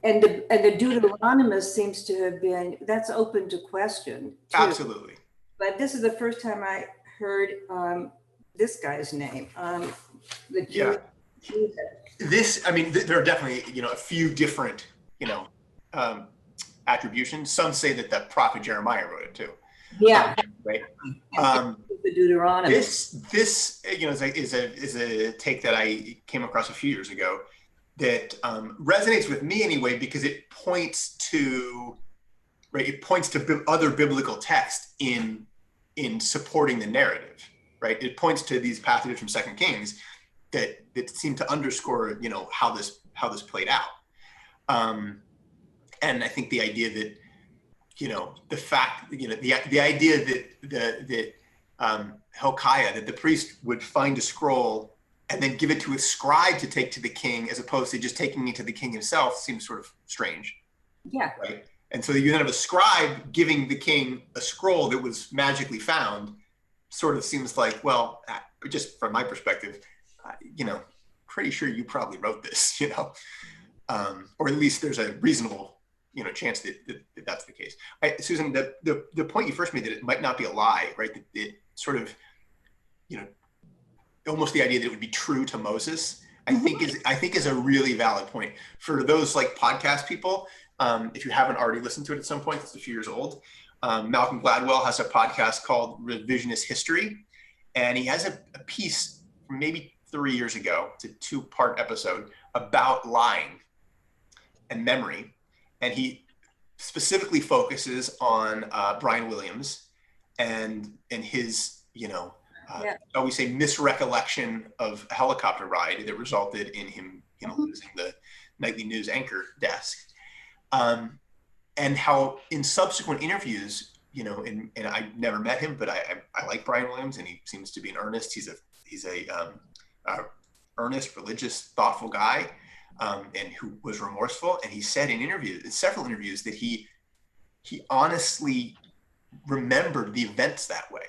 And the Deuteronomist seems to have been, that's open to question too. Absolutely. But this is the first time I heard this guy's name. Yeah. There are definitely, a few different, attributions. Some say that the prophet Jeremiah wrote it too. Yeah. Right. The Deuteronomy. This is a take that I came across a few years ago that resonates with me anyway, because it points to other biblical text in supporting the narrative, right? It points to these passages from 2 Kings that seem to underscore, how this played out. And I think the idea that, the fact, the idea that Hilkiah, that the priest would find a scroll and then give it to a scribe to take to the king, as opposed to just taking it to the king himself, seems sort of strange. Yeah. Right. And so you then have a scribe giving the king a scroll that was magically found. Sort of seems like, well, just from my perspective, pretty sure you probably wrote this, or at least there's a reasonable, chance that that's the case. Susan, the point you first made, that it might not be a lie, right? That it sort of, almost the idea that it would be true to Moses, I think is a really valid point for those like podcast people. If you haven't already listened to it at some point, it's a few years old. Malcolm Gladwell has a podcast called Revisionist History, and he has a piece from maybe 3 years ago. It's a 2-part episode about lying and memory. And he specifically focuses on Brian Williams and his, shall we say, misrecollection of a helicopter ride that resulted in him, losing the nightly news anchor desk. And how in subsequent interviews, and I never met him, but I like Brian Williams, and he seems to be an earnest. He's a earnest, religious, thoughtful guy. And who was remorseful, and he said in several interviews, that he honestly remembered the events that way,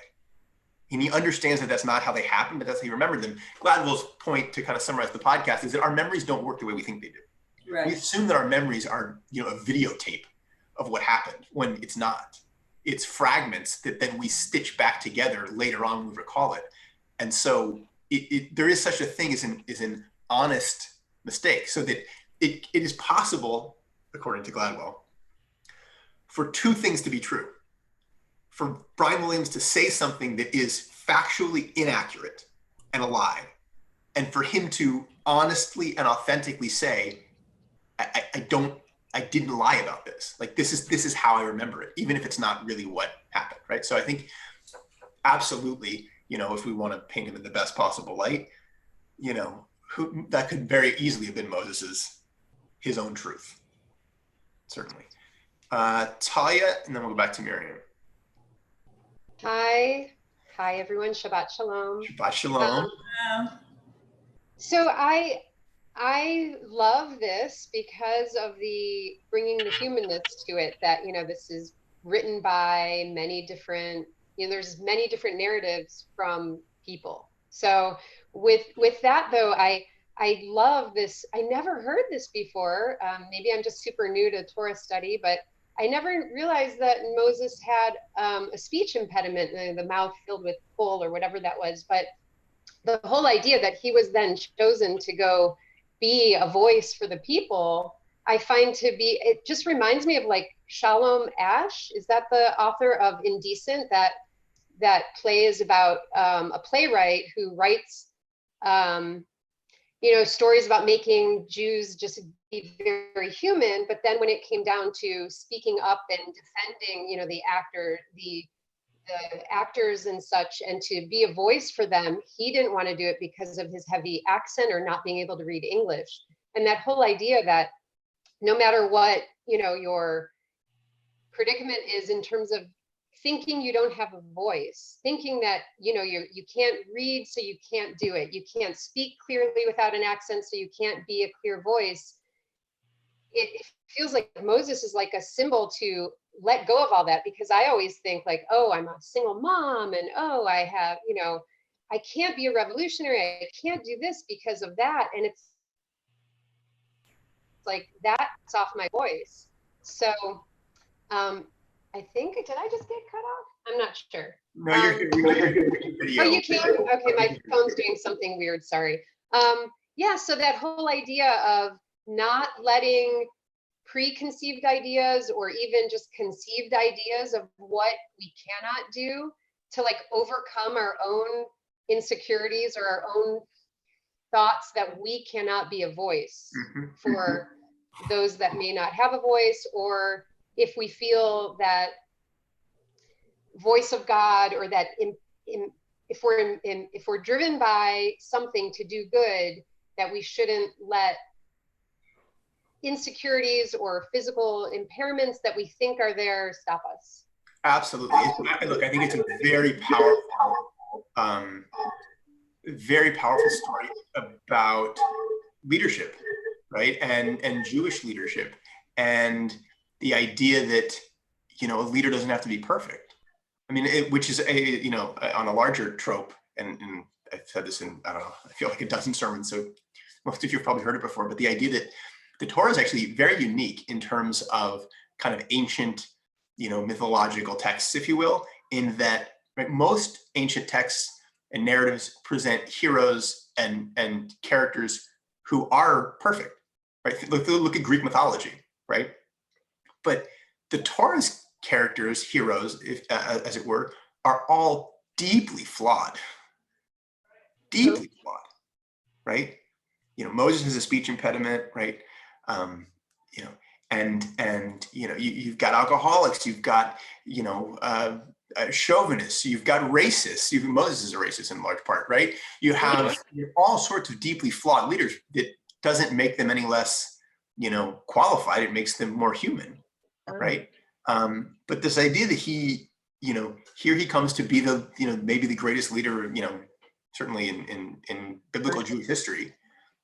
and he understands that that's not how they happened, but that's how he remembered them. Gladwell's point, to kind of summarize the podcast, is that our memories don't work the way we think they do. Right. We assume that our memories are, a videotape of what happened, when it's not. It's fragments that then we stitch back together later on when we recall it. And so there is such a thing as an honest mistake, so that it is possible, according to Gladwell, for two things to be true. For Brian Williams to say something that is factually inaccurate and a lie, and for him to honestly and authentically say, I didn't lie about this. Like, this is how I remember it, even if it's not really what happened, right? So I think absolutely, if we want to paint him in the best possible light, that could very easily have been his own truth, certainly. Talia, and then we'll go back to Miriam. Hi everyone. Shabbat shalom. Shabbat shalom. So I love this because of the bringing the humanness to it. That this is written by many different. There's many different narratives from people. So with that though, I love this. I never heard this before. Maybe I'm just super new to Torah study, but I never realized that Moses had a speech impediment, the mouth filled with coal or whatever that was. But the whole idea that he was then chosen to go be a voice for the people, I find to be, it just reminds me of like Shalom Ash. Is that the author of Indecent? That play is about a playwright who writes stories about making Jews just be very human, but then when it came down to speaking up and defending, the actors and such, and to be a voice for them, he didn't want to do it because of his heavy accent or not being able to read English. And that whole idea that no matter what, your predicament is in terms of thinking you don't have a voice, thinking that, you can't read, so you can't do it. You can't speak clearly without an accent, so you can't be a clear voice. It feels like Moses is like a symbol to let go of all that, because I always think like, oh, I'm a single mom, and oh, I have, I can't be a revolutionary. I can't do this because of that. And it's like, that's off my voice. So, I think, did I just get cut off? I'm not sure. No, you're Oh, you can? Okay, my phone's doing something weird, sorry. Yeah, so that whole idea of not letting preconceived ideas or even just conceived ideas of what we cannot do to like overcome our own insecurities or our own thoughts that we cannot be a voice for those that may not have a voice, or if we feel that voice of God, or that if we're driven by something to do good, that we shouldn't let insecurities or physical impairments that we think are there stop us. Absolutely. Look, I think it's a very powerful story about leadership, right? And Jewish leadership, and the idea that, a leader doesn't have to be perfect. I mean, which is on a larger trope, and I've said this in, I don't know, I feel like a dozen sermons, so most of you have probably heard it before, but the idea that the Torah is actually very unique in terms of kind of ancient, mythological texts, if you will, in that, right, most ancient texts and narratives present heroes and characters who are perfect, right? Look at Greek mythology, right? But the Torah's characters, heroes, as it were, are all deeply flawed, right? Moses has a speech impediment, right? You've got alcoholics, you've got, chauvinists, you've got racists. Even Moses is a racist in large part, right? You have all sorts of deeply flawed leaders. That doesn't make them any less, qualified. It makes them more human, right? But this idea that he, here he comes to be the, maybe the greatest leader, certainly in biblical Jewish history.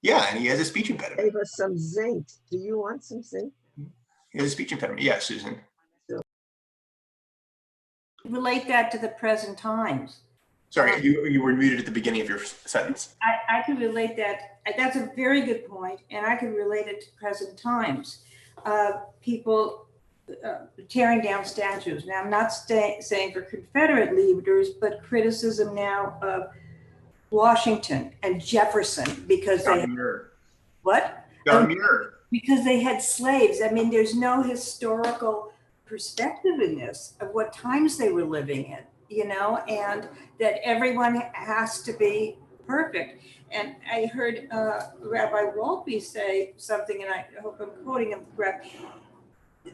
Yeah, and he has a speech impediment. Gave us some zinc. Do you want some zinc? He has a speech impediment. Yeah, Susan. Relate that to the present times. Sorry, you were muted at the beginning of your sentence. I can relate that. That's a very good point, and I can relate it to present times. People tearing down statues. Now, I'm not saying for Confederate leaders, but criticism now of Washington and Jefferson because they because they had slaves. I mean, there's no historical perspective in this of what times they were living in, and that everyone has to be perfect. And I heard Rabbi Walpe say something, and I hope I'm quoting him correct.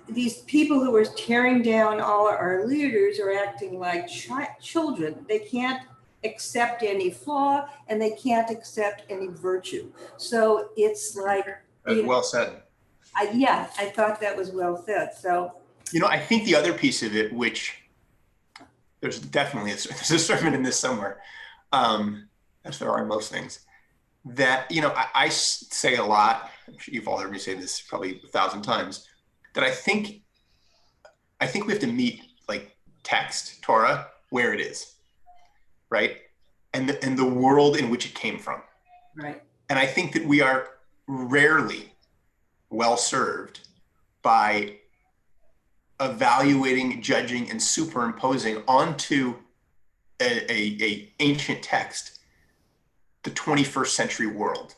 These people who are tearing down all our leaders are acting like children. They can't accept any flaw, and they can't accept any virtue. So it's like, well said. I thought that was well said. So, I think the other piece of it, which there's definitely there's a sermon in this somewhere, as there are in most things, that I say a lot. I'm sure you've all heard me say this probably 1,000 times. That I think we have to meet like text, Torah, where it is, right? And the world in which it came from. Right. And I think that we are rarely well served by evaluating, judging, and superimposing onto a ancient text the 21st century world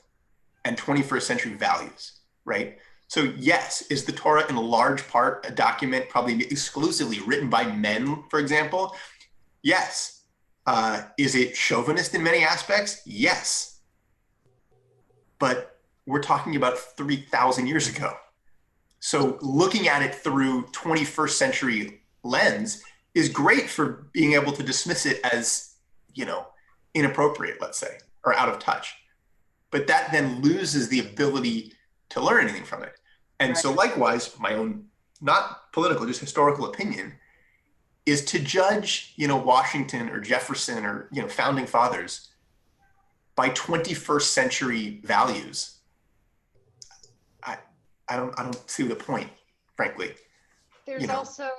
and 21st century values, right? So yes, is the Torah in large part a document probably exclusively written by men, for example? Yes. Is it chauvinist in many aspects? Yes. But we're talking about 3,000 years ago. So looking at it through 21st century lens is great for being able to dismiss it as, inappropriate, let's say, or out of touch. But that then loses the ability to learn anything from it. And so likewise, my own, not political, just historical opinion is to judge, Washington or Jefferson or, founding fathers by 21st century values. I don't see the point, frankly. There's also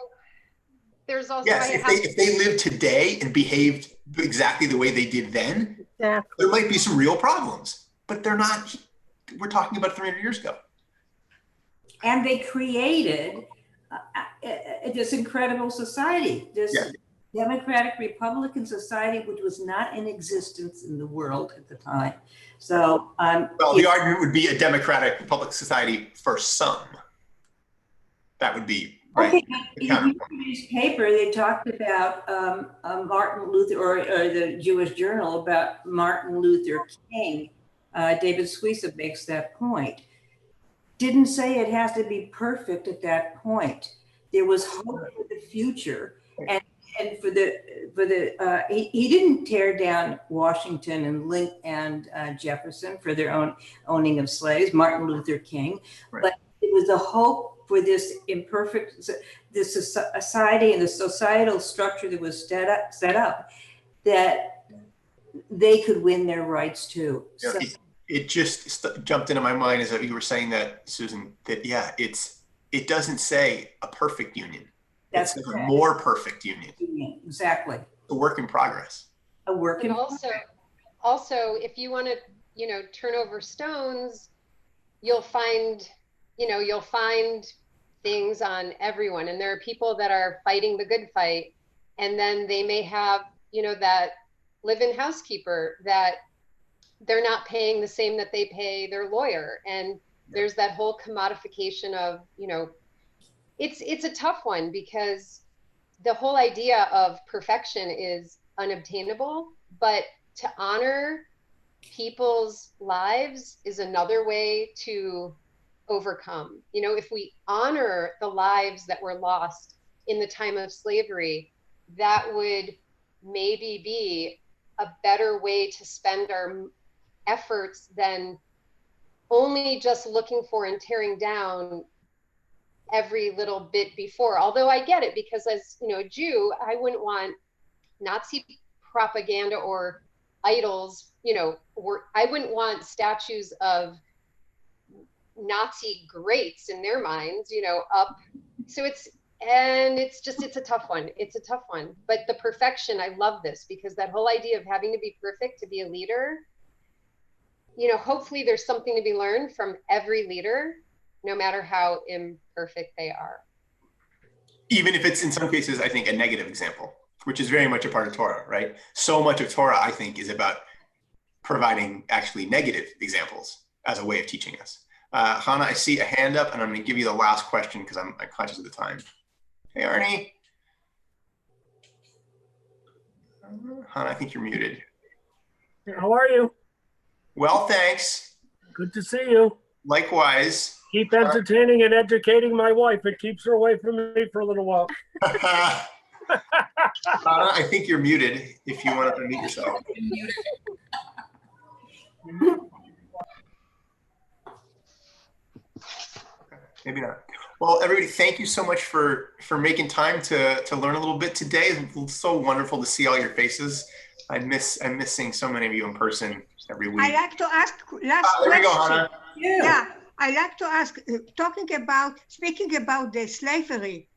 yes, if they lived today and behaved exactly the way they did then, there might be some real problems, but they're not. We're talking about 300 years ago. And they created this incredible society, this democratic Republican society, which was not in existence in the world at the time. So, the argument would be a democratic Republican society for some. That would be right. Okay, in this paper, they talked about Martin Luther, or the Jewish Journal, about Martin Luther King. David Suissa makes that point. Didn't say it has to be perfect at that point. There was hope for the future, and for the he didn't tear down Washington and Jefferson for their own owning of slaves. Martin Luther King, but it was a hope for this this society and the societal structure that was set up that they could win their rights too. Yeah, so, it just jumped into my mind as you were saying that, Susan, that it doesn't say a perfect union. It's a more perfect union. Exactly. A work in progress. A work in progress. Also, if you want to, turn over stones, you'll find things on everyone. And there are people that are fighting the good fight. And then they may have, that live-in housekeeper that they're not paying the same that they pay their lawyer. And there's that whole commodification of, it's a tough one because the whole idea of perfection is unobtainable, but to honor people's lives is another way to overcome. If we honor the lives that were lost in the time of slavery, that would maybe be a better way to spend our efforts than only just looking for and tearing down every little bit before. Although I get it, because as a Jew, I wouldn't want Nazi propaganda or idols, I wouldn't want statues of Nazi greats in their minds, up. So it's a tough one. It's a tough one. But the perfection, I love this, because that whole idea of having to be perfect to be a leader, hopefully there's something to be learned from every leader, no matter how imperfect they are. Even if it's in some cases, I think, a negative example, which is very much a part of Torah, right? So much of Torah, I think, is about providing actually negative examples as a way of teaching us. Hannah, I see a hand up, and I'm going to give you the last question because I'm conscious of the time. Hey, Arnie. Hannah, I think you're muted. How are you? Well, thanks. Good to see you. Likewise. Keep entertaining and educating my wife. It keeps her away from me for a little while. Hannah, I think you're muted if you want to unmute yourself. Maybe not. Well, everybody, thank you so much for making time to learn a little bit today. It's so wonderful to see all your faces. I miss seeing so many of you in person every week. I like to ask last there question. We go, Hannah. Yeah, I like to ask, speaking about the slavery,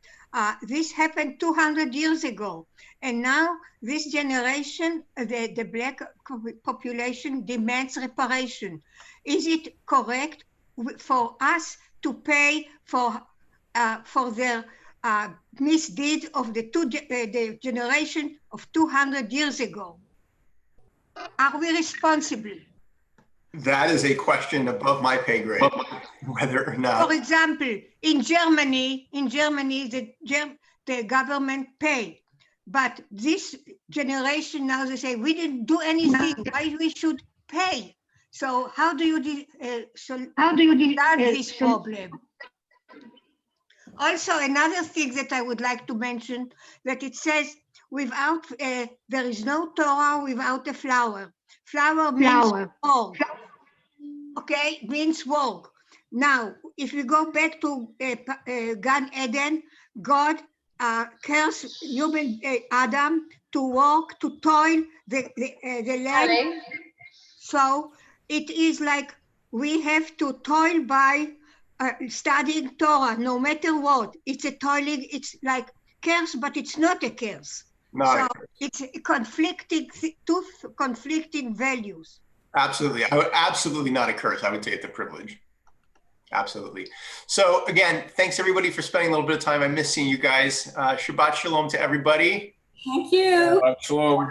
this happened 200 years ago. And now this generation, the Black population demands reparation. Is it correct for us to pay for their misdeed of the generation of 200 years ago? Are we responsible? That is a question above my pay grade, whether or not. For example, in Germany, the government pay, but this generation now they say we didn't do anything. Why we should pay? So how do you solve this problem? Also, another thing that I would like to mention, that it says without there is no Torah without a flower. Flower means work. Okay, means work. Now, if we go back to Gan Eden, God cursed human Adam to work, to toil the land. So it is like we have to toil by studying Torah, no matter what. It's a toiling, it's like curse, but it's not a curse. So it's conflicting, two conflicting values. Absolutely. I would absolutely not a curse. I would say it's a privilege. Absolutely. So again, thanks everybody for spending a little bit of time. I miss seeing you guys. Shabbat shalom to everybody. Thank you. Shabbat shalom.